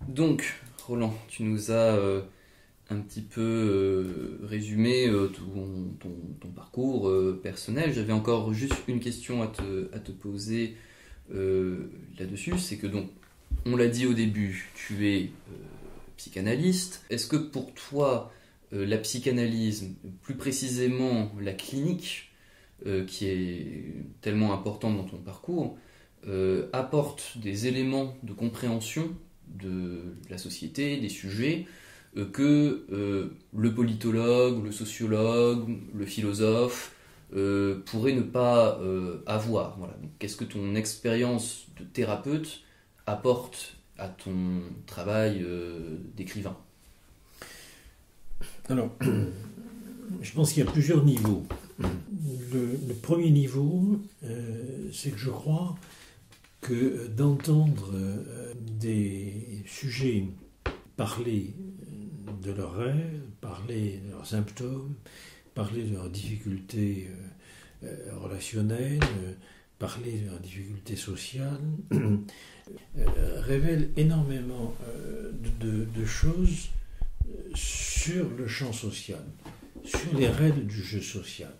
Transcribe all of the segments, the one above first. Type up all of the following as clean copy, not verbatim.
Donc, Roland, tu nous as un petit peu résumé ton parcours personnel. J'avais encore juste une question à te poser là-dessus. C'est que donc, on l'a dit au début, tu es psychanalyste. Est-ce que pour toi, la psychanalyse, plus précisément la clinique, qui est tellement importante dans ton parcours, apporte des éléments de compréhension de la société, des sujets, que le politologue, le sociologue, le philosophe pourrait ne pas avoir. Voilà. Donc, qu'est-ce que ton expérience de thérapeute apporte à ton travail d'écrivain? Alors, je pense qu'il y a plusieurs niveaux. Le premier niveau, c'est que je crois que d'entendre des sujets parler de leurs rêves, parler de leurs symptômes, parler de leurs difficultés relationnelles, parler de leurs difficultés sociales, révèle énormément de choses sur le champ social, sur les règles du jeu social.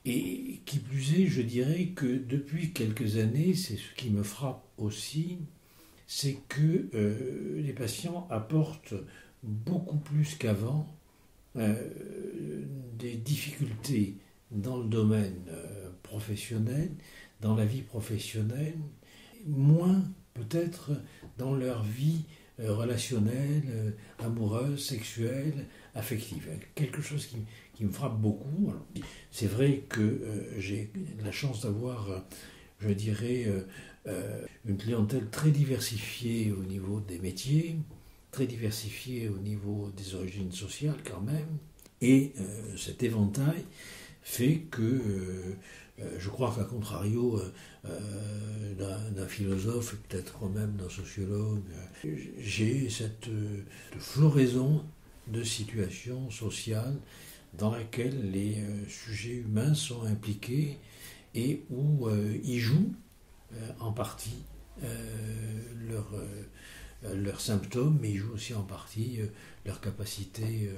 Et qui plus est, je dirais que depuis quelques années, c'est ce qui me frappe aussi, c'est que les patients apportent beaucoup plus qu'avant des difficultés dans le domaine professionnel, dans la vie professionnelle, moins peut-être dans leur vie relationnelle, amoureuse, sexuelle, affective. Quelque chose qui me frappe beaucoup. Alors, c'est vrai que j'ai la chance d'avoir, je dirais, une clientèle très diversifiée au niveau des métiers, très diversifiée au niveau des origines sociales quand même. Et cet éventail fait que je crois qu'à contrario d'un philosophe et peut-être même d'un sociologue, j'ai cette floraison de situations sociales dans laquelle les sujets humains sont impliqués et où ils jouent en partie leurs symptômes, mais ils jouent aussi en partie leur capacité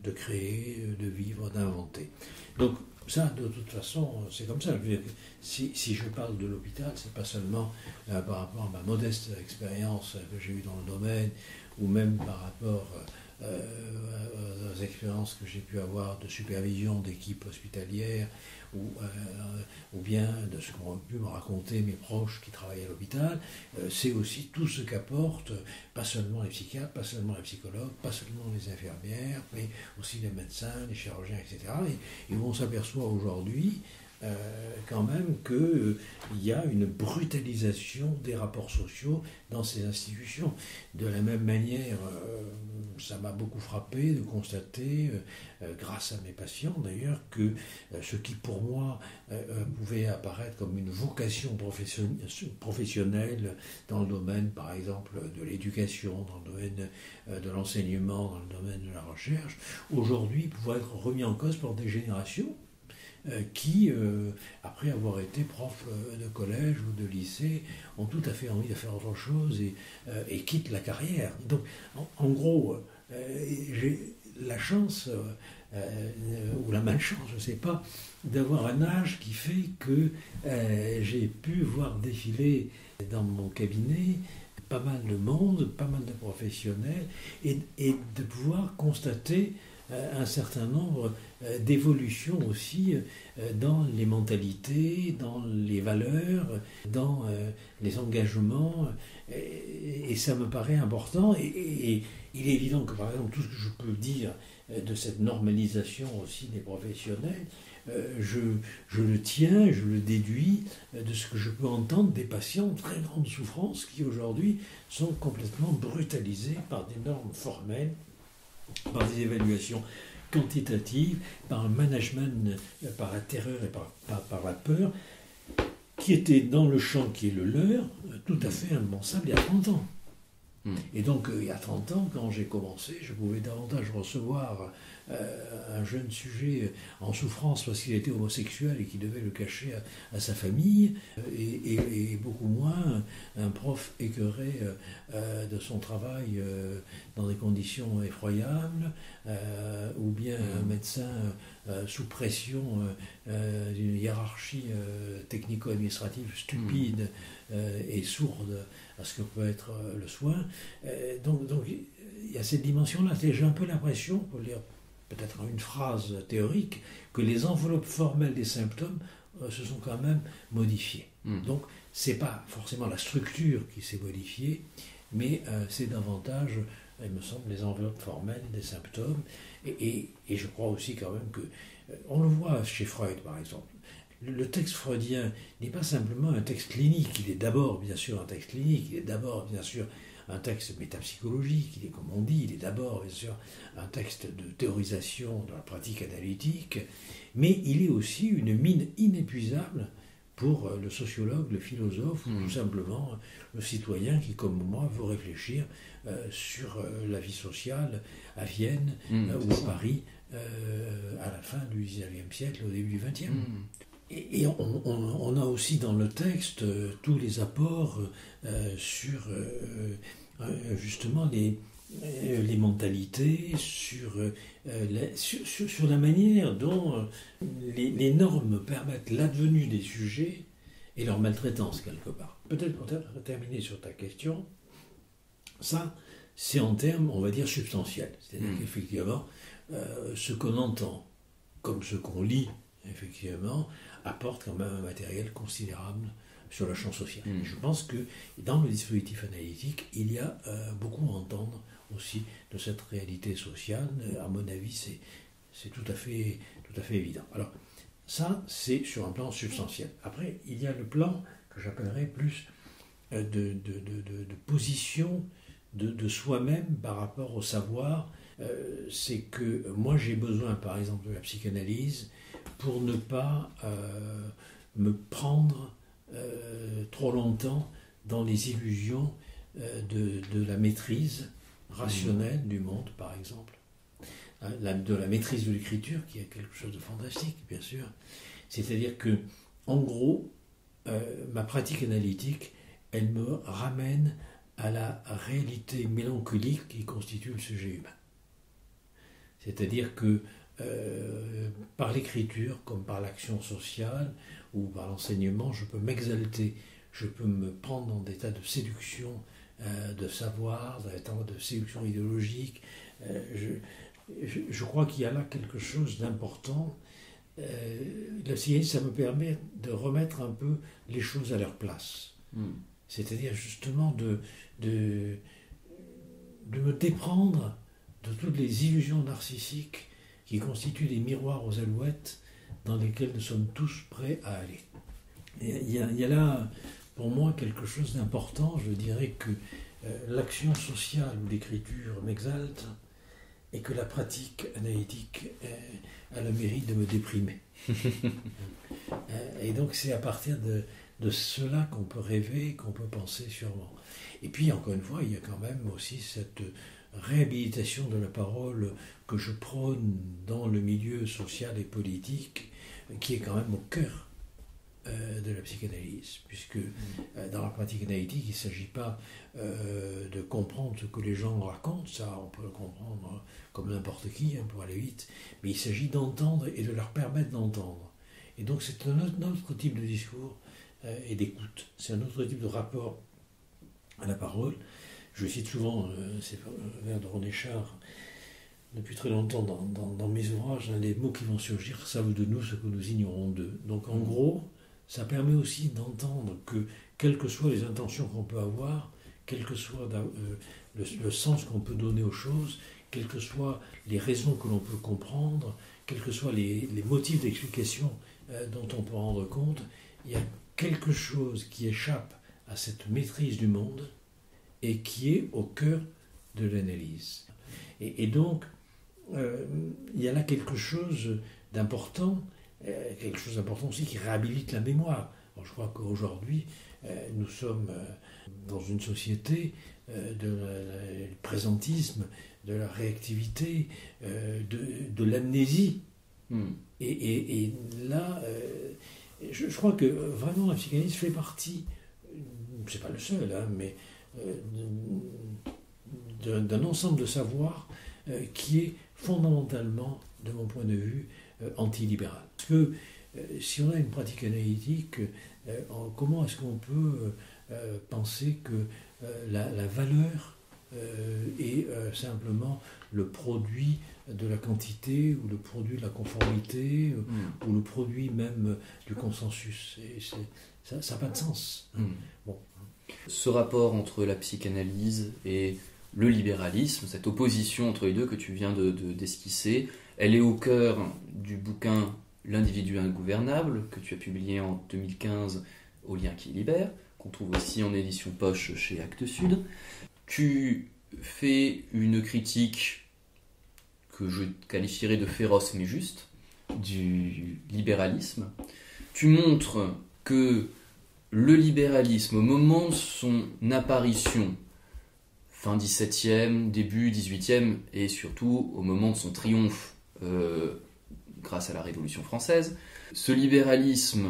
de créer, de vivre, d'inventer. Donc ça, de toute façon, c'est comme ça. Je veux dire, si je parle de l'hôpital, c'est pas seulement par rapport à ma modeste expérience que j'ai eue dans le domaine, ou même par rapport aux expériences que j'ai pu avoir de supervision d'équipes hospitalières, ou bien de ce qu'ont pu me raconter mes proches qui travaillent à l'hôpital. C'est aussi tout ce qu'apportent, pas seulement les psychiatres, pas seulement les psychologues, pas seulement les infirmières, mais aussi les médecins, les chirurgiens, etc. Et où on s'aperçoit aujourd'hui quand même qu'il y a une brutalisation des rapports sociaux dans ces institutions. De la même manière, ça m'a beaucoup frappé de constater, grâce à mes patients d'ailleurs, que ce qui pour moi pouvait apparaître comme une vocation professionnelle dans le domaine, par exemple, de l'éducation, dans le domaine de l'enseignement, dans le domaine de la recherche, aujourd'hui pouvait être remis en cause par des générations qui, après avoir été prof de collège ou de lycée, ont tout à fait envie de faire autre chose et quittent la carrière. Donc, en gros, j'ai la chance, ou la malchance, je ne sais pas, d'avoir un âge qui fait que j'ai pu voir défiler dans mon cabinet pas mal de monde, pas mal de professionnels, et de pouvoir constater un certain nombre d'évolutions aussi dans les mentalités, dans les valeurs, dans les engagements, et ça me paraît important. Et il est évident que, par exemple, tout ce que je peux dire de cette normalisation aussi des professionnels, je le tiens, je le déduis de ce que je peux entendre des patients de très grande souffrance qui aujourd'hui sont complètement brutalisés par des normes formelles, par des évaluations quantitatives, par un management, par la terreur et par la peur, qui était dans le champ qui est le leur, tout à fait impensable il y a 30 ans. Et donc, il y a 30 ans, quand j'ai commencé, je pouvais davantage recevoir un jeune sujet en souffrance parce qu'il était homosexuel et qu'il devait le cacher à sa famille, et beaucoup moins un prof écœuré de son travail dans des conditions effroyables, ou bien un médecin sous pression d'une hiérarchie technico-administrative stupide et sourde à ce que peut être le soin. Donc il y a cette dimension-là. J'ai un peu l'impression, pour lire peut-être une phrase théorique, que les enveloppes formelles des symptômes se sont quand même modifiées. Donc c'est pas forcément la structure qui s'est modifiée, mais c'est davantage, il me semble, les enveloppes formelles des symptômes. Et je crois aussi quand même que, on le voit chez Freud par exemple, le texte freudien n'est pas simplement un texte clinique, il est d'abord bien sûr un texte clinique, il est d'abord bien sûr un texte métapsychologique, il est, comme on dit, il est d'abord bien sûr un texte de théorisation de la pratique analytique, mais il est aussi une mine inépuisable pour le sociologue, le philosophe, ou tout simplement le citoyen qui, comme moi, veut réfléchir sur la vie sociale à Vienne ou à Paris à la fin du XIXe siècle, au début du XXe. Et on a aussi dans le texte tous les apports sur justement les mentalités, sur la manière dont les normes permettent l'advenue des sujets et leur maltraitance quelque part. Peut-être pour terminer sur ta question, ça c'est en termes, on va dire, substantiels. C'est-à-dire qu'effectivement, ce qu'on entend comme ce qu'on lit, effectivement, apporte quand même un matériel considérable sur le champ social. Et je pense que dans le dispositif analytique, il y a beaucoup à entendre aussi de cette réalité sociale. À mon avis, c'est tout à fait évident. Alors, ça, c'est sur un plan substantiel. Après, il y a le plan que j'appellerais plus de position de soi-même par rapport au savoir. C'est que moi, j'ai besoin, par exemple, de la psychanalyse pour ne pas me prendre trop longtemps dans les illusions de la maîtrise rationnelle du monde, par exemple. De la maîtrise de l'écriture, qui est quelque chose de fantastique, bien sûr. C'est-à-dire que, en gros, ma pratique analytique, elle me ramène à la réalité mélancolique qui constitue le sujet humain. C'est-à-dire que par l'écriture, comme par l'action sociale ou par l'enseignement, je peux m'exalter, je peux me prendre dans des tas de séduction de savoir, dans des tas de séduction idéologique. Je crois qu'il y a là quelque chose d'important. La psychanalyse, ça me permet de remettre un peu les choses à leur place. C'est-à-dire justement de me déprendre de toutes les illusions narcissiques qui constituent des miroirs aux alouettes dans lesquels nous sommes tous prêts à aller. Il y a là, pour moi, quelque chose d'important. Je dirais que l'action sociale ou l'écriture m'exalte et que la pratique analytique a le mérite de me déprimer. Et donc c'est à partir de cela qu'on peut rêver, qu'on peut penser sûrement. Et puis, encore une fois, il y a quand même aussi cette réhabilitation de la parole que je prône dans le milieu social et politique, qui est quand même au cœur de la psychanalyse, puisque dans la pratique analytique, il ne s'agit pas de comprendre ce que les gens racontent, ça on peut le comprendre comme n'importe qui, pour aller vite, mais il s'agit d'entendre et de leur permettre d'entendre. Et donc c'est un autre type de discours et d'écoute, c'est un autre type de rapport à la parole. Je cite souvent ces vers de René Char depuis très longtemps dans mes ouvrages, les mots qui vont surgir savent de nous ce que nous ignorons d'eux. Donc en gros, ça permet aussi d'entendre que, quelles que soient les intentions qu'on peut avoir, quel que soit le sens qu'on peut donner aux choses, quelles que soient les raisons que l'on peut comprendre, quels que soient les motifs d'explication dont on peut rendre compte, il y a quelque chose qui échappe à cette maîtrise du monde et qui est au cœur de l'analyse. Et donc, il y a là quelque chose d'important aussi qui réhabilite la mémoire. Alors, je crois qu'aujourd'hui, nous sommes dans une société du présentisme, de la réactivité, de l'amnésie. Et là, je crois que vraiment la psychanalyse fait partie, c'est pas le seul, hein, mais d'un ensemble de savoirs qui est fondamentalement, de mon point de vue, antilibéral. Parce que si on a une pratique analytique, comment est-ce qu'on peut penser que la valeur est simplement le produit de la quantité, ou le produit de la conformité, ou le produit même du consensus. Ça n'a pas de sens. Bon. Ce rapport entre la psychanalyse et le libéralisme, cette opposition entre les deux que tu viens d'esquisser, elle est au cœur du bouquin L'individu ingouvernable, que tu as publié en 2015 au Lien qui libère, qu'on trouve aussi en édition poche chez Actes Sud. Tu fais une critique que je qualifierais de féroce mais juste, du libéralisme. Tu montres que le libéralisme, au moment de son apparition, fin 17e, début 18e, et surtout au moment de son triomphe grâce à la Révolution française, ce libéralisme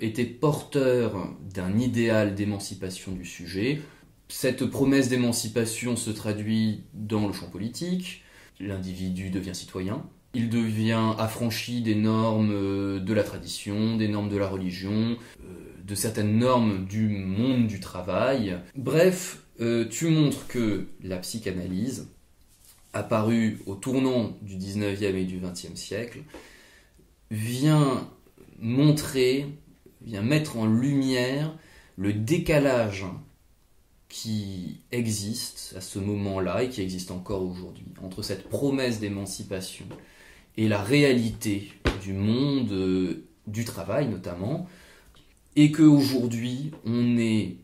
était porteur d'un idéal d'émancipation du sujet. Cette promesse d'émancipation se traduit dans le champ politique. L'individu devient citoyen. Il devient affranchi des normes de la tradition, des normes de la religion, de certaines normes du monde du travail. Bref, tu montres que la psychanalyse, apparue au tournant du 19e et du 20e siècle, vient mettre en lumière le décalage qui existe à ce moment-là et qui existe encore aujourd'hui, entre cette promesse d'émancipation et la réalité du monde du travail notamment, et qu'aujourd'hui on est,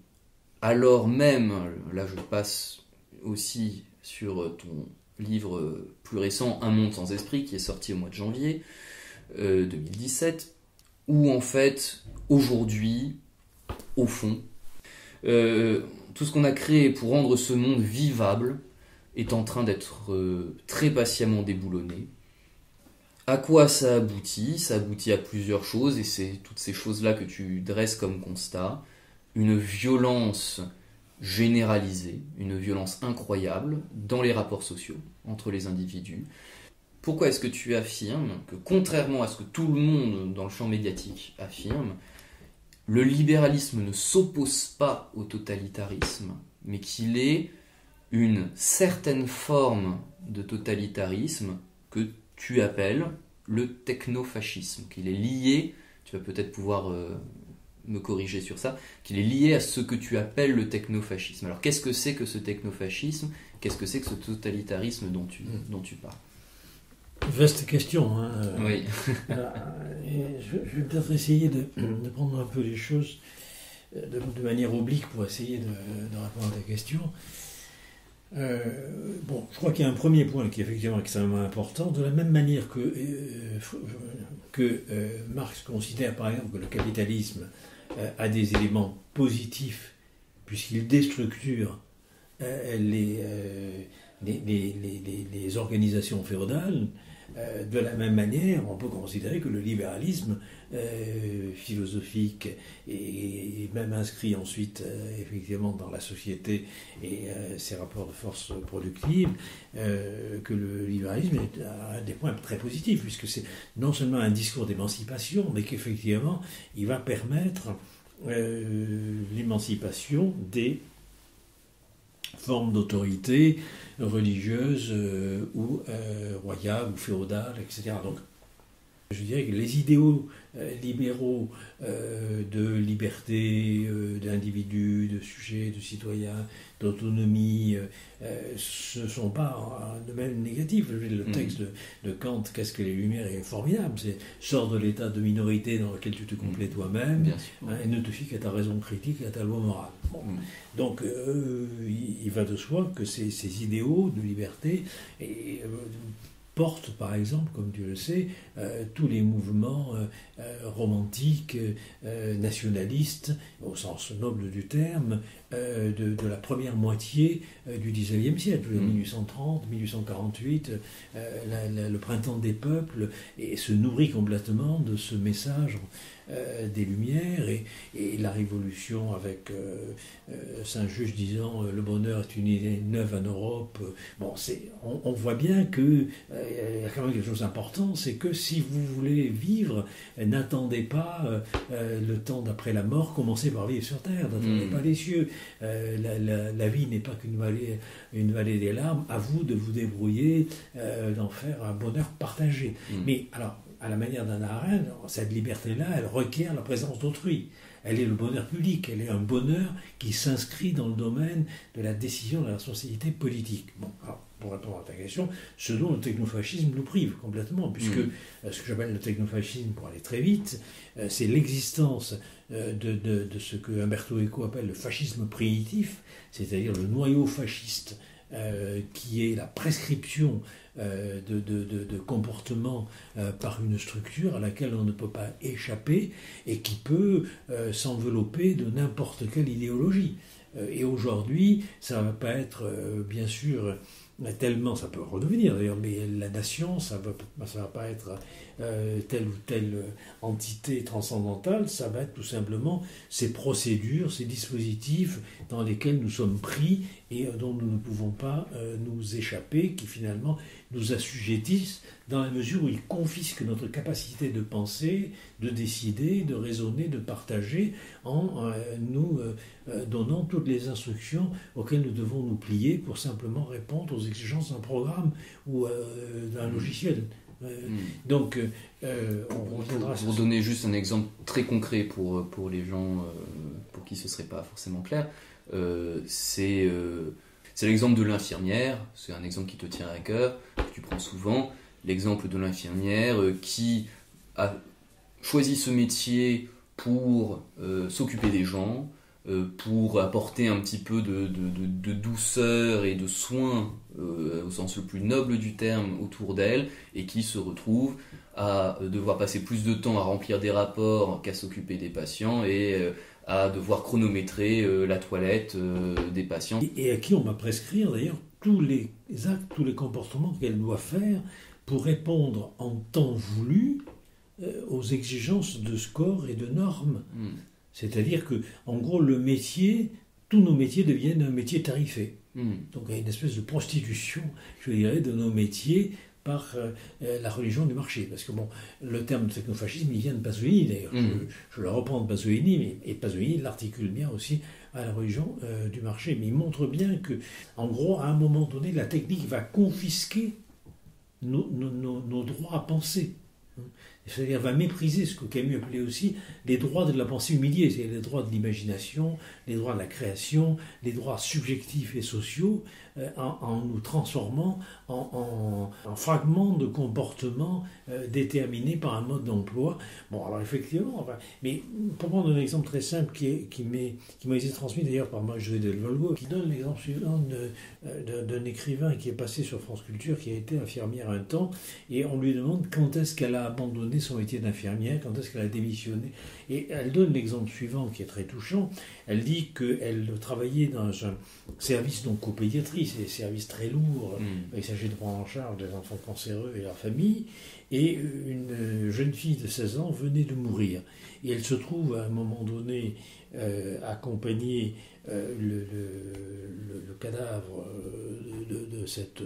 alors même, là je passe aussi sur ton livre plus récent, Un monde sans esprit, qui est sorti au mois de janvier 2017, où en fait, aujourd'hui, au fond, tout ce qu'on a créé pour rendre ce monde vivable est en train d'être très patiemment déboulonné. À quoi ça aboutit ? Ça aboutit à plusieurs choses, et c'est toutes ces choses-là que tu dresses comme constat. Une violence généralisée, une violence incroyable dans les rapports sociaux entre les individus. Pourquoi est-ce que tu affirmes que, contrairement à ce que tout le monde dans le champ médiatique affirme, le libéralisme ne s'oppose pas au totalitarisme, mais qu'il est une certaine forme de totalitarisme que tu appelles le technofascisme, qu'il est lié, tu vas peut-être pouvoir me corriger sur ça, qu'il est lié à ce que tu appelles le technofascisme. Alors qu'est-ce que c'est que ce technofascisme ? Qu'est-ce que c'est que ce totalitarisme dont tu parles ? Vaste question. Hein. Oui. Je vais peut-être essayer de prendre un peu les choses de manière oblique pour essayer de répondre à ta question. Bon, je crois qu'il y a un premier point qui est effectivement extrêmement important. De la même manière que Marx considère par exemple que le capitalisme a des éléments positifs puisqu'il déstructure les organisations féodales, de la même manière, on peut considérer que le libéralisme philosophique et même inscrit ensuite effectivement dans la société et ses rapports de force productive, que le libéralisme a des points très positifs, puisque c'est non seulement un discours d'émancipation, mais qu'effectivement il va permettre l'émancipation des formes d'autorité religieuse ou royale ou féodale, etc. Donc, je dirais que les idéaux libéraux de liberté, d'individu, de sujet, de citoyen, d'autonomie, ce ne sont pas de même négatifs. Le texte de Kant, qu'est-ce que les Lumières, est formidable. C'est sors de l'état de minorité dans lequel tu te complais toi-même, et ne te fie qu'à ta raison critique et à ta loi morale. Bon. Donc, il va de soi que ces idéaux de liberté porte, par exemple, comme tu le sais, tous les mouvements romantiques, nationalistes, au sens noble du terme, de la première moitié du XIXe siècle, 1830, 1848, le printemps des peuples, et se nourrit complètement de ce message des Lumières, et la Révolution avec Saint-Just disant le bonheur est une idée neuve en Europe. Bon, on voit bien qu'il y a quand même quelque chose d'important, c'est que si vous voulez vivre, n'attendez pas le temps d'après la mort, commencez par vivre sur terre, n'attendez pas les cieux. La vie n'est pas qu'une vallée des larmes, à vous de vous débrouiller, d'en faire un bonheur partagé. Mais alors, à la manière d'Hannah Arendt, cette liberté-là, elle requiert la présence d'autrui. Elle est le bonheur public, elle est un bonheur qui s'inscrit dans le domaine de la décision de la responsabilité politique. Bon, alors, pour répondre à ta question, ce dont le technofascisme nous prive complètement, puisque ce que j'appelle le technofascisme, pour aller très vite, c'est l'existence de ce que Umberto Eco appelle le fascisme primitif, c'est-à-dire le noyau fasciste, qui est la prescription de comportement par une structure à laquelle on ne peut pas échapper et qui peut s'envelopper de n'importe quelle idéologie. Et aujourd'hui, ça ne va pas être, bien sûr, tellement, ça peut redevenir d'ailleurs, mais la nation, ça va pas être telle ou telle entité transcendantale, ça va être tout simplement ces procédures, ces dispositifs dans lesquels nous sommes pris et dont nous ne pouvons pas nous échapper, qui finalement nous assujettissent dans la mesure où ils confisquent notre capacité de penser, de décider, de raisonner, de partager, en nous donnant toutes les instructions auxquelles nous devons nous plier pour simplement répondre aux exigences d'un programme ou d'un logiciel. Donc, on reviendra pour donner juste un exemple très concret pour les gens pour qui ce ne serait pas forcément clair, c'est l'exemple de l'infirmière. C'est un exemple qui te tient à cœur, que tu prends souvent. L'exemple de l'infirmière qui a choisi ce métier pour s'occuper des gens, pour apporter un petit peu de douceur et de soin au sens le plus noble du terme autour d'elle, et qui se retrouve à devoir passer plus de temps à remplir des rapports qu'à s'occuper des patients, et à devoir chronométrer la toilette des patients. Et à qui on va prescrire d'ailleurs tous les actes, tous les comportements qu'elle doit faire pour répondre en temps voulu aux exigences de score et de normes. C'est-à-dire que, en gros, le métier, tous nos métiers deviennent un métier tarifé. Donc il y a une espèce de prostitution, je dirais, de nos métiers par la religion du marché. Parce que bon, le terme de technofascisme, il vient de Pasolini d'ailleurs. Je le reprends de Pasolini, et Pasolini l'articule bien aussi à la religion du marché. Mais il montre bien que, en gros, à un moment donné, la technique va confisquer nos droits à penser. C'est-à-dire va mépriser ce que Camus appelait aussi les droits de la pensée humiliée, c'est-à-dire les droits de l'imagination, les droits de la création, les droits subjectifs et sociaux, en nous transformant en fragments de comportements déterminés par un mode d'emploi. Bon, alors effectivement, mais pour prendre un exemple très simple qui m'a été transmis d'ailleurs par Marjorie Delvolgo, qui donne l'exemple suivant d'un écrivain qui est passé sur France Culture, qui a été infirmière un temps, et on lui demande quand est-ce qu'elle a abandonné son métier d'infirmière, quand est-ce qu'elle a démissionné. Et elle donne l'exemple suivant qui est très touchant. Elle dit qu'elle travaillait dans un service donc copédiatrie, c'est des services très lourds. Il s'agit de prendre en charge des enfants cancéreux et leurs familles. Et une jeune fille de 16 ans venait de mourir. Et elle se trouve à un moment donné accompagner le cadavre de cette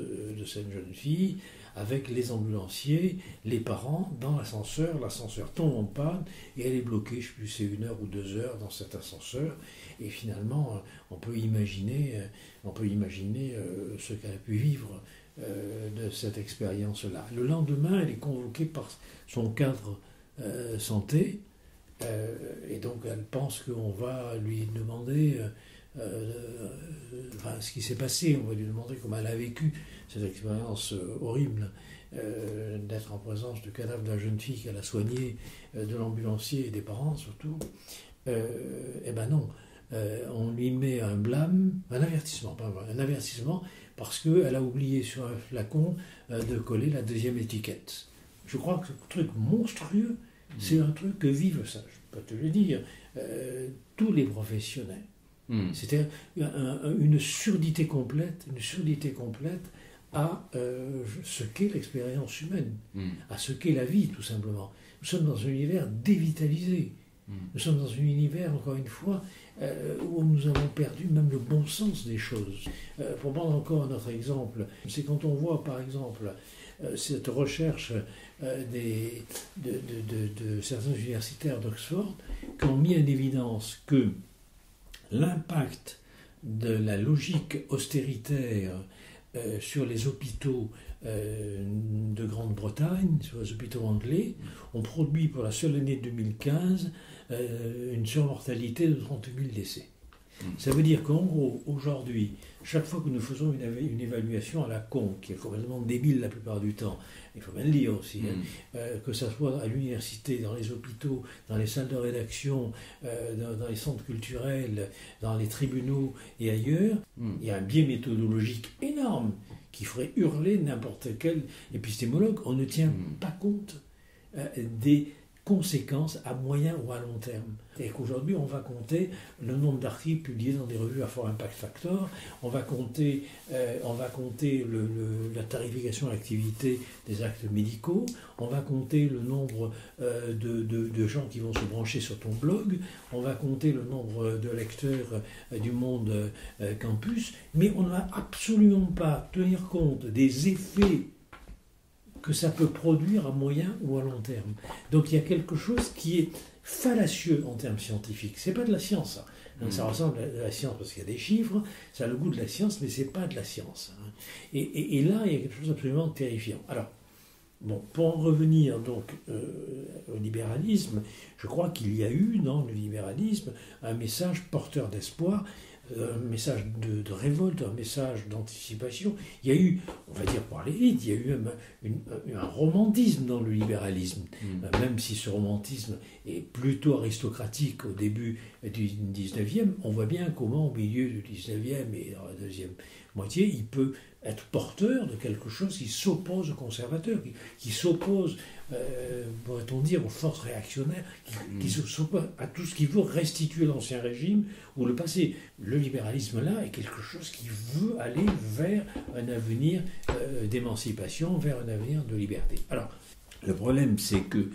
jeune fille avec les ambulanciers, les parents, dans l'ascenseur. L'ascenseur tombe en panne et elle est bloquée, je ne sais plus, c'est 1 heure ou 2 heures dans cet ascenseur. Et finalement, on peut imaginer ce qu'elle a pu vivre de cette expérience-là. Le lendemain, elle est convoquée par son cadre santé, et donc elle pense qu'on va lui demander ce qui s'est passé, on va lui demander comment elle a vécu cette expérience horrible d'être en présence du cadavre de la jeune fille qu'elle a soignée, de l'ambulancier et des parents surtout. Eh ben non, on lui met un blâme, un avertissement, parce qu'elle a oublié sur un flacon de coller la deuxième étiquette. Je crois que ce truc monstrueux, c'est un truc que vivent ça, je peux te le dire, tous les professionnels. C'était une surdité complète à ce qu'est l'expérience humaine, à ce qu'est la vie, tout simplement. Nous sommes dans un univers dévitalisé. Nous sommes dans un univers, encore une fois, où nous avons perdu même le bon sens des choses. Pour prendre encore un autre exemple, c'est quand on voit, par exemple, cette recherche de certains universitaires d'Oxford qui ont mis en évidence que l'impact de la logique austéritaire sur les hôpitaux de Grande-Bretagne, sur les hôpitaux anglais, ont produit pour la seule année 2015 une surmortalité de 30 000 décès. Ça veut dire qu'en gros, aujourd'hui, chaque fois que nous faisons une évaluation à la con, qui est complètement débile la plupart du temps, il faut bien le dire aussi, que ça soit à l'université, dans les hôpitaux, dans les salles de rédaction, dans les centres culturels, dans les tribunaux et ailleurs, il y a un biais méthodologique énorme qui ferait hurler n'importe quel épistémologue. On ne tient pas compte des conséquences à moyen ou à long terme. Et qu'aujourd'hui, on va compter le nombre d'articles publiés dans des revues à fort impact factor, on va compter la tarification à l'activité des actes médicaux, on va compter le nombre de gens qui vont se brancher sur ton blog, on va compter le nombre de lecteurs du Monde Campus, mais on ne va absolument pas tenir compte des effets que ça peut produire à moyen ou à long terme. Donc il y a quelque chose qui est fallacieux en termes scientifiques. C'est pas de la science, ça. Ça ressemble à la science parce qu'il y a des chiffres, ça a le goût de la science, mais c'est pas de la science. Et là, il y a quelque chose d'absolument terrifiant. Alors, bon, pour en revenir donc au libéralisme, je crois qu'il y a eu dans le libéralisme un message porteur d'espoir, un message de révolte, un message d'anticipation. Il y a eu, on va dire par l'élite, il y a eu un romantisme dans le libéralisme, même si ce romantisme est plutôt aristocratique au début du 19e, on voit bien comment au milieu du 19e et dans la deuxième moitié, il peut être porteur de quelque chose qui s'oppose aux conservateurs, qui s'oppose, pourrait-on dire, aux forces réactionnaires, qui s'oppose à tout ce qui veut restituer l'ancien régime ou le passé. Le libéralisme, là, est quelque chose qui veut aller vers un avenir d'émancipation, vers un avenir de liberté. Alors, le problème, c'est que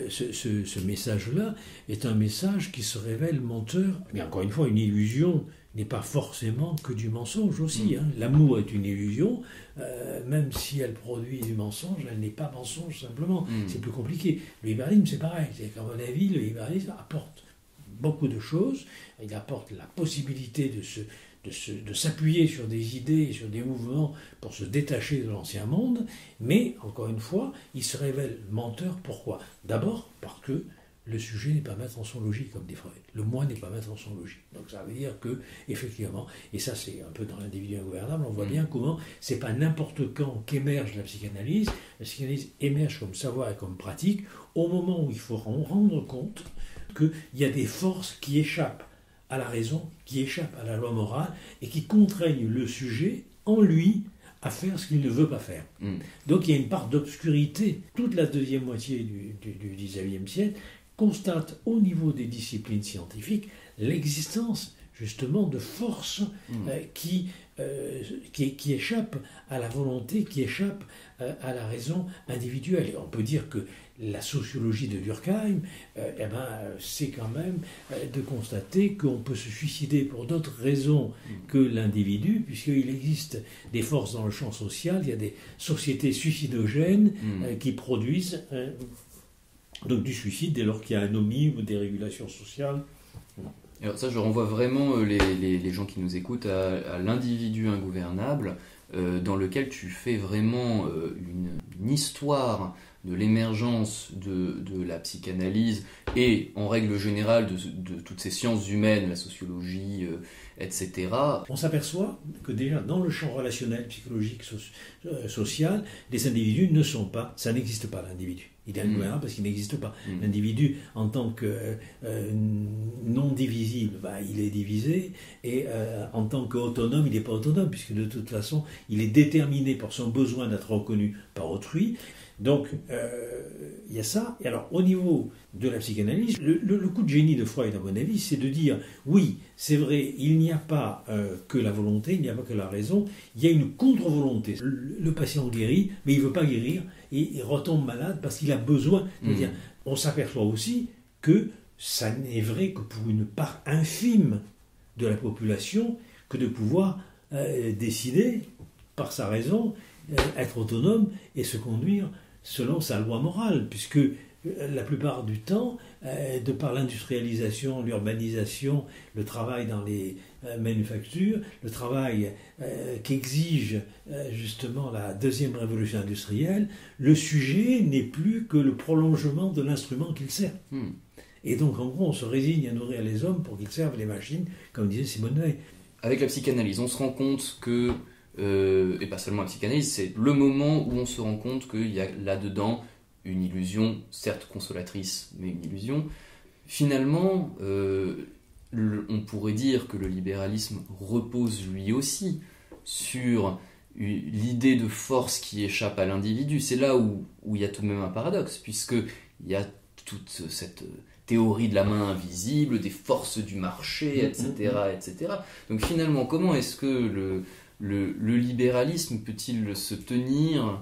ce message-là est un message qui se révèle menteur, mais encore une fois, une illusion n'est pas forcément que du mensonge aussi. L'amour est une illusion, même si elle produit du mensonge, elle n'est pas mensonge simplement. C'est plus compliqué. Le libéralisme, c'est pareil. C'est qu'à mon avis, le libéralisme apporte beaucoup de choses. Il apporte la possibilité de s'appuyer sur des idées et sur des mouvements pour se détacher de l'ancien monde, mais, encore une fois, il se révèle menteur. Pourquoi ? D'abord, parce que le sujet n'est pas maître dans son logis, comme dit Freud. Le moi n'est pas maître dans son logis. Donc ça veut dire que, effectivement, et ça c'est un peu dans l'individu ingouvernable, on voit bien comment c'est pas n'importe quand qu'émerge la psychanalyse. La psychanalyse émerge comme savoir et comme pratique au moment où il faut rendre compte qu'il y a des forces qui échappent à la raison, qui échappent à la loi morale et qui contraignent le sujet en lui à faire ce qu'il ne veut pas faire. Donc il y a une part d'obscurité. Toute la deuxième moitié du XIXe siècle constate au niveau des disciplines scientifiques l'existence justement de forces qui échappent à la volonté, qui échappent à la raison individuelle. Et on peut dire que la sociologie de Durkheim, c'est quand même de constater qu'on peut se suicider pour d'autres raisons que l'individu, puisqu'il existe des forces dans le champ social, il y a des sociétés suicidogènes qui produisent donc du suicide dès lors qu'il y a anomie ou dérégulation sociale. Alors ça, je renvoie vraiment les gens qui nous écoutent à l'individu ingouvernable, dans lequel tu fais vraiment une histoire de l'émergence de la psychanalyse et en règle générale de toutes ces sciences humaines, la sociologie, etc. On s'aperçoit que déjà dans le champ relationnel, psychologique, social, les individus ne sont pas, ça n'existe pas l'individu. Il est ingouverable parce qu'il n'existe pas. L'individu, en tant que non divisible, il est divisé, et en tant qu'autonome, il n'est pas autonome, puisque de toute façon, il est déterminé par son besoin d'être reconnu par autrui. Donc, il y a ça. Et alors, au niveau de la psychanalyse, le coup de génie de Freud, à mon avis, c'est de dire, oui, c'est vrai, il n'y a pas que la volonté, il n'y a pas que la raison, il y a une contre-volonté. Le patient guérit, mais il ne veut pas guérir, et il retombe malade parce qu'il a besoin. C'est-à-dire, on s'aperçoit aussi que ça n'est vrai que pour une part infime de la population que de pouvoir décider, par sa raison, être autonome et se conduire selon sa loi morale, puisque la plupart du temps, de par l'industrialisation, l'urbanisation, le travail dans les manufactures, le travail qu'exige justement la deuxième révolution industrielle, le sujet n'est plus que le prolongement de l'instrument qu'il sert. Et donc en gros on se résigne à nourrir les hommes pour qu'ils servent les machines, comme disait Simone Veil. Avec la psychanalyse, on se rend compte que, et pas seulement la psychanalyse, c'est le moment où on se rend compte qu'il y a là-dedans une illusion, certes consolatrice, mais une illusion. Finalement, on pourrait dire que le libéralisme repose lui aussi sur l'idée de force qui échappe à l'individu. C'est là où il y a tout de même un paradoxe, puisqu'il y a toute cette théorie de la main invisible, des forces du marché, etc. etc. Donc finalement, comment est-ce que le libéralisme peut-il se tenir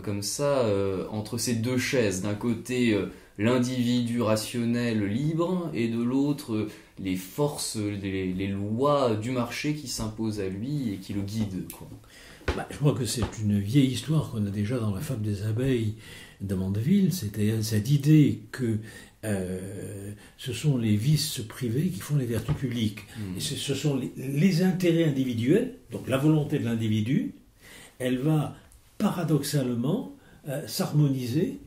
comme ça entre ces deux chaises, d'un côté l'individu rationnel libre et de l'autre les forces, les lois du marché qui s'imposent à lui et qui le guident, quoi. Je crois que c'est une vieille histoire qu'on a déjà dans la fable des abeilles de Mandeville, c'était cette idée que ce sont les vices privés qui font les vertus publiques. Et ce sont les intérêts individuels, donc la volonté de l'individu, elle va paradoxalement s'harmoniser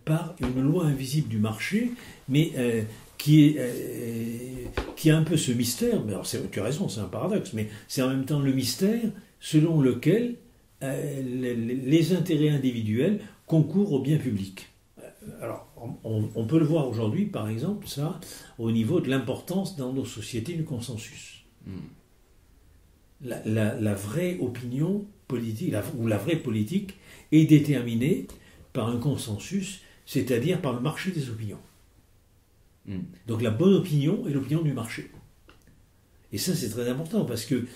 par une loi invisible du marché, mais qui a un peu ce mystère, mais alors tu as raison, c'est un paradoxe, mais c'est en même temps le mystère selon lequel les intérêts individuels concourent au bien public. Alors, on peut le voir aujourd'hui, par exemple, ça, au niveau de l'importance dans nos sociétés du consensus. La vraie opinion politique, ou la vraie politique, est déterminée par un consensus, c'est-à-dire par le marché des opinions. Donc la bonne opinion est l'opinion du marché. Et ça, c'est très important, parce que,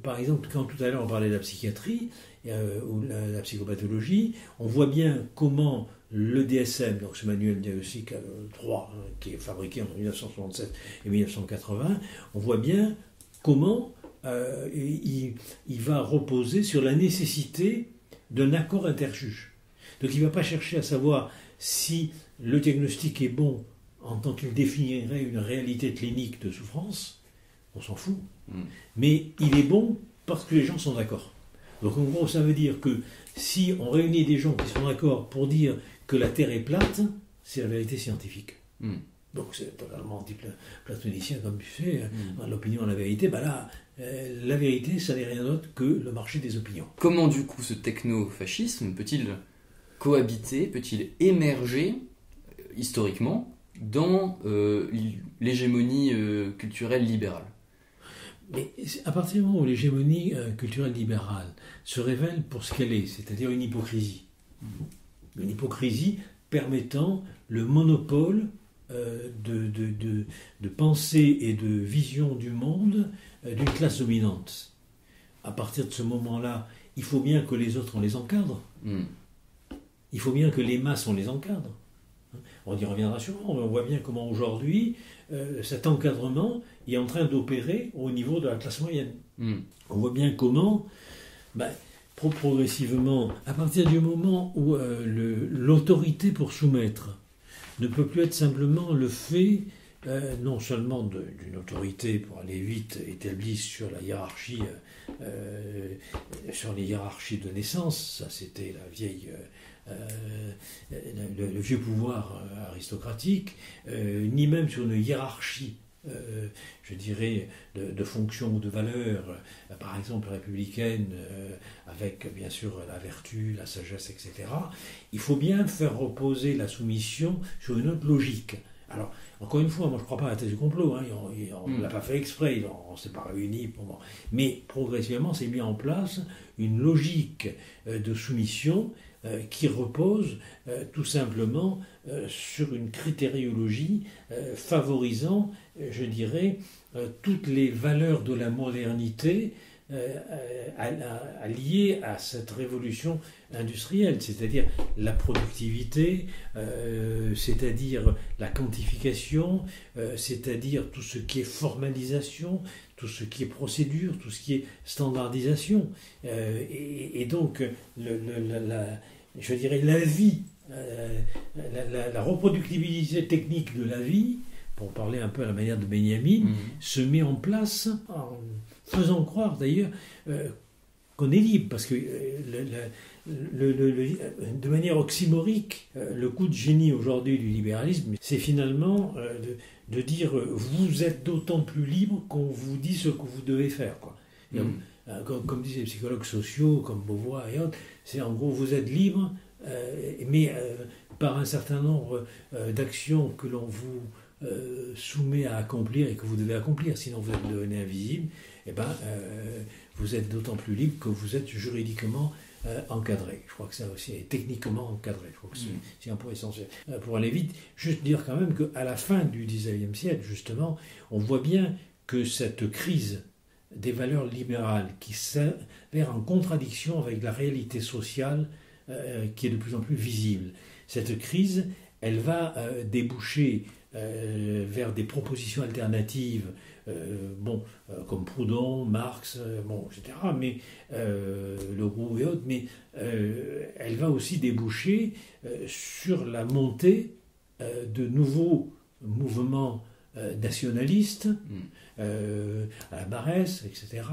par exemple, quand tout à l'heure on parlait de la psychiatrie, ou la psychopathologie, on voit bien comment le DSM, donc ce manuel diagnostique 3, qui est fabriqué entre 1967 et 1980, on voit bien comment il va reposer sur la nécessité d'un accord interjuge. Donc il ne va pas chercher à savoir si le diagnostic est bon en tant qu'il définirait une réalité clinique de souffrance, on s'en fout, mais il est bon parce que les gens sont d'accord. Donc en gros, ça veut dire que si on réunit des gens qui sont d'accord pour dire que la Terre est plate, c'est la vérité scientifique. Donc c'est totalement anti-platonicien, comme tu sais, l'opinion et la vérité. Là, la vérité, ça n'est rien d'autre que le marché des opinions. Comment du coup ce techno-fascisme peut-il cohabiter, peut-il émerger historiquement dans l'hégémonie culturelle libérale? Mais à partir du moment où l'hégémonie culturelle libérale se révèle pour ce qu'elle est, c'est-à-dire une hypocrisie, une hypocrisie permettant le monopole de pensée et de vision du monde d'une classe dominante. À partir de ce moment-là, il faut bien que les autres, on les encadre. Il faut bien que les masses, on les encadre. On y reviendra sûrement, mais on voit bien comment aujourd'hui, cet encadrement est en train d'opérer au niveau de la classe moyenne. On voit bien comment, progressivement, à partir du moment où l'autorité pour soumettre ne peut plus être simplement le fait, non seulement d'une autorité pour aller vite établie sur la hiérarchie, sur les hiérarchies de naissance, ça c'était la vieille... le vieux pouvoir aristocratique, ni même sur une hiérarchie je dirais, de fonctions ou de valeurs, par exemple républicaines, avec bien sûr la vertu, la sagesse, etc., il faut bien faire reposer la soumission sur une autre logique. Alors, encore une fois, moi je ne crois pas à la thèse du complot, hein, on ne l'a pas fait exprès, on ne s'est pas réunis pour... Mais progressivement, c'est mis en place une logique de soumission qui repose tout simplement sur une critériologie favorisant, je dirais, toutes les valeurs de la modernité liées à cette révolution industrielle, c'est-à-dire la productivité, c'est-à-dire la quantification, c'est-à-dire tout ce qui est formalisation, tout ce qui est procédure, tout ce qui est standardisation. Et donc, je dirais la vie, la reproductibilité technique de la vie, pour parler un peu à la manière de Benjamin, se met en place en faisant croire d'ailleurs qu'on est libre, parce que de manière oxymorique, le coup de génie aujourd'hui du libéralisme, c'est finalement de dire vous êtes d'autant plus libre qu'on vous dit ce que vous devez faire, quoi. Comme disent les psychologues sociaux, comme Beauvoir et autres, c'est en gros vous êtes libre, mais par un certain nombre d'actions que l'on vous soumet à accomplir et que vous devez accomplir, sinon vous devenez invisible, et vous êtes d'autant plus libre que vous êtes juridiquement encadré. Je crois que ça aussi est techniquement encadré. Je crois que c'est un point essentiel. Pour aller vite, juste dire quand même qu'à la fin du XIXe siècle, justement, on voit bien que cette crise des valeurs libérales qui s'avère en contradiction avec la réalité sociale qui est de plus en plus visible. Cette crise, elle va déboucher vers des propositions alternatives, comme Proudhon, Marx, etc., mais Leroux et autres, mais elle va aussi déboucher sur la montée de nouveaux mouvements nationalistes, à la Barrès, etc.,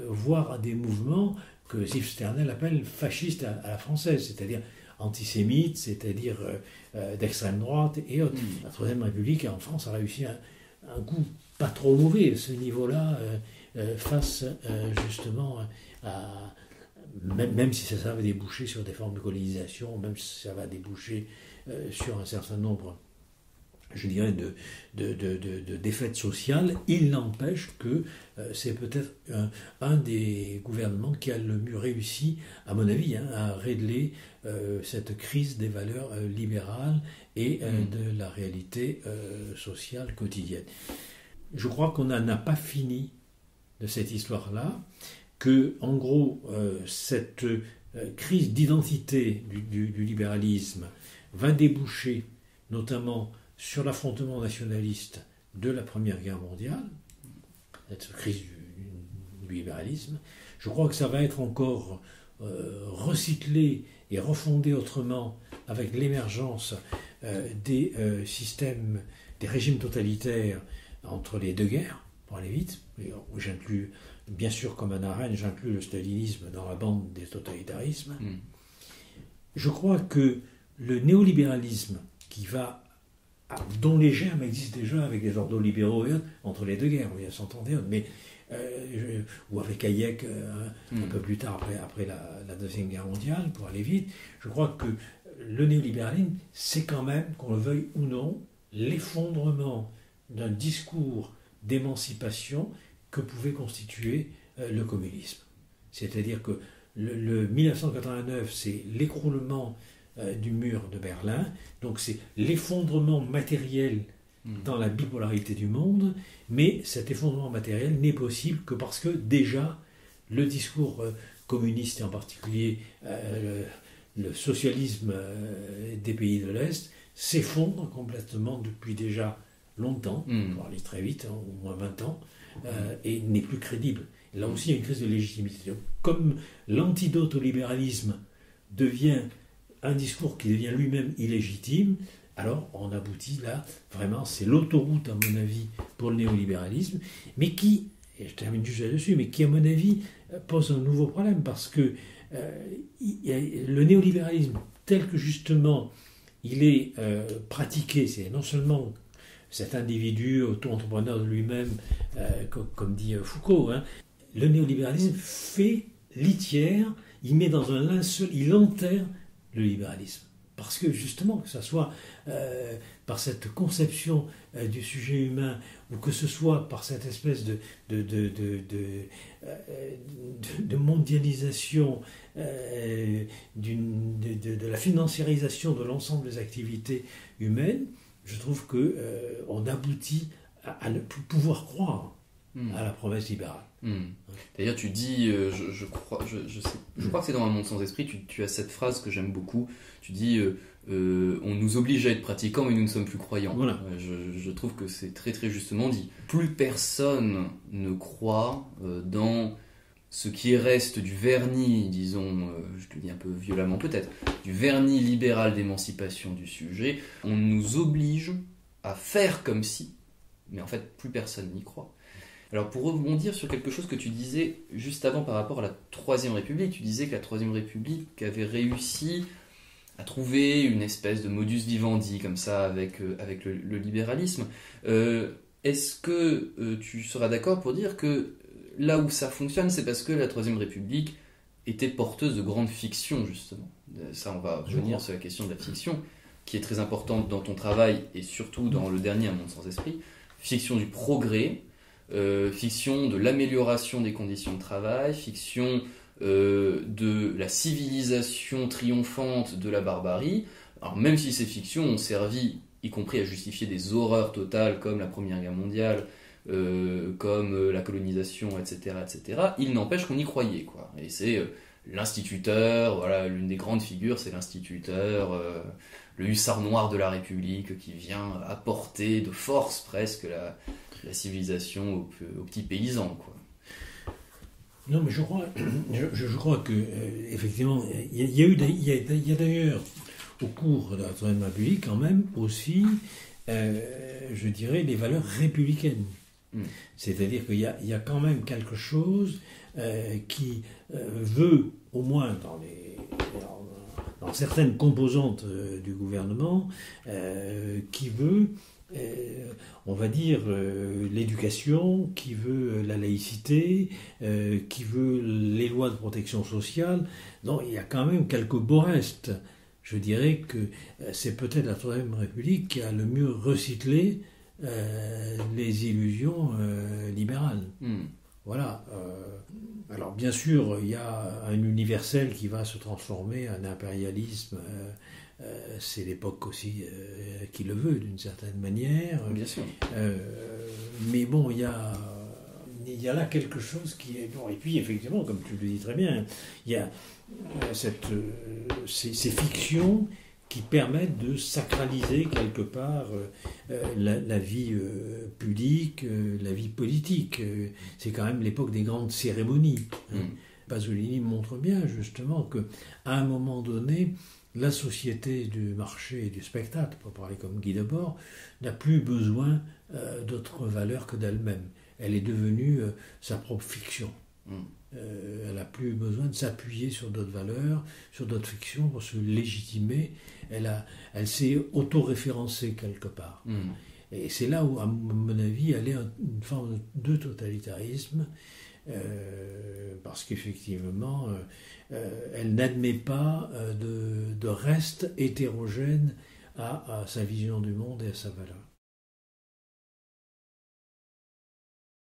voire à des mouvements que Zipf Sternel appelle fascistes à la française, c'est-à-dire antisémites, c'est-à-dire d'extrême droite et autres. La Troisième République en France a réussi un coup pas trop mauvais à ce niveau-là, face justement à... Même si ça va déboucher sur des formes de colonisation, même si ça va déboucher sur un certain nombre, je dirais, de défaites sociales, il n'empêche que c'est peut-être un des gouvernements qui a le mieux réussi, à mon avis, à régler cette crise des valeurs libérales et de la réalité sociale quotidienne. Je crois qu'on n'en a pas fini de cette histoire-là, que, en gros, cette crise d'identité du libéralisme va déboucher notamment sur l'affrontement nationaliste de la Première Guerre mondiale, cette crise du libéralisme. Je crois que ça va être encore recyclé et refondé autrement avec l'émergence des systèmes, des régimes totalitaires entre les deux guerres, pour aller vite. J'inclus, bien sûr, comme Hannah Arendt, j'inclus le stalinisme dans la bande des totalitarismes. Je crois que le néolibéralisme dont les germes existent déjà avec les ordolibéraux et autres, entre les deux guerres, on s'entendait, mais ou avec Hayek un peu plus tard, après la Deuxième Guerre mondiale, pour aller vite. Je crois que le néolibéralisme, c'est quand même, qu'on le veuille ou non, l'effondrement d'un discours d'émancipation que pouvait constituer le communisme. C'est-à-dire que le 1989, c'est l'écroulement du mur de Berlin, donc c'est l'effondrement matériel dans la bipolarité du monde, mais cet effondrement matériel n'est possible que parce que déjà le discours communiste, et en particulier le socialisme des pays de l'Est, s'effondre complètement depuis déjà longtemps, pour aller très vite, au moins 20 ans, et n'est plus crédible. Là aussi, il y a une crise de légitimité. Donc, comme l'antidote au libéralisme devient un discours qui devient lui-même illégitime, alors on aboutit là, vraiment, c'est l'autoroute, à mon avis, pour le néolibéralisme, mais qui, et je termine juste là-dessus, mais qui, à mon avis, pose un nouveau problème, parce que le néolibéralisme, tel que justement il est pratiqué, c'est non seulement cet individu auto-entrepreneur de lui-même, comme dit Foucault, hein. Le néolibéralisme fait litière, il met dans un linceul, il enterre le libéralisme. Parce que justement, que ce soit par cette conception du sujet humain, ou que ce soit par cette espèce de mondialisation, de la financiarisation de l'ensemble des activités humaines, je trouve qu'on aboutit à ne plus pouvoir croire à la promesse libérale. D'ailleurs, tu dis, je crois que c'est dans Un monde sans esprit, tu as cette phrase que j'aime beaucoup, tu dis on nous oblige à être pratiquants mais nous ne sommes plus croyants. Voilà. Je trouve que c'est très très justement dit. Plus personne ne croit dans ce qui reste du vernis, disons, je te dis un peu violemment peut-être, du vernis libéral d'émancipation du sujet, on nous oblige à faire comme si, mais en fait plus personne n'y croit. Alors pour rebondir sur quelque chose que tu disais juste avant par rapport à la Troisième République, tu disais que la Troisième République avait réussi à trouver une espèce de modus vivendi comme ça avec le libéralisme. Est-ce que tu seras d'accord pour dire que là où ça fonctionne, c'est parce que la Troisième République était porteuse de grandes fictions, justement. Ça, on va revenir sur la question de la fiction, qui est très importante dans ton travail et surtout dans le dernier Un monde sans esprit. Fiction du progrès, fiction de l'amélioration des conditions de travail, fiction de la civilisation triomphante de la barbarie. Alors même si ces fictions ont servi, y compris à justifier des horreurs totales comme la Première Guerre mondiale, comme la colonisation, etc., il n'empêche qu'on y croyait, quoi. Et c'est l'instituteur, voilà, l'une des grandes figures, c'est l'instituteur, le hussard noir de la République qui vient apporter de force presque la civilisation aux petits paysans, quoi. Non, mais je crois que effectivement, il y a d'ailleurs au cours de la Troisième République quand même aussi, je dirais, des valeurs républicaines. C'est-à-dire qu'il y a quand même quelque chose qui veut, au moins dans certaines composantes du gouvernement, qui veut, on va dire, l'éducation, qui veut la laïcité, qui veut les lois de protection sociale. Non, il y a quand même quelques beaux restes. Je dirais que c'est peut-être la Troisième République qui a le mieux recyclé les illusions libérales. Voilà. Alors bien sûr, il y a un universel qui va se transformer en impérialisme. C'est l'époque aussi qui le veut d'une certaine manière. Bien sûr. Mais bon, il y a là quelque chose qui est... Bon, et puis effectivement, comme tu le dis très bien, il y a ces fictions qui permettent de sacraliser quelque part la vie publique, la vie politique. C'est quand même l'époque des grandes cérémonies. Pasolini montre bien justement qu'à un moment donné, la société du marché et du spectacle, pour parler comme Guy Debord, n'a plus besoin d'autre valeur que d'elle-même. Elle est devenue sa propre fiction. Elle n'a plus besoin de s'appuyer sur d'autres valeurs, sur d'autres fictions pour se légitimer. Elle s'est auto-référencée quelque part. Et c'est là où, à mon avis, elle est une forme de totalitarisme, parce qu'effectivement, elle n'admet pas de reste hétérogène à sa vision du monde et à sa valeur.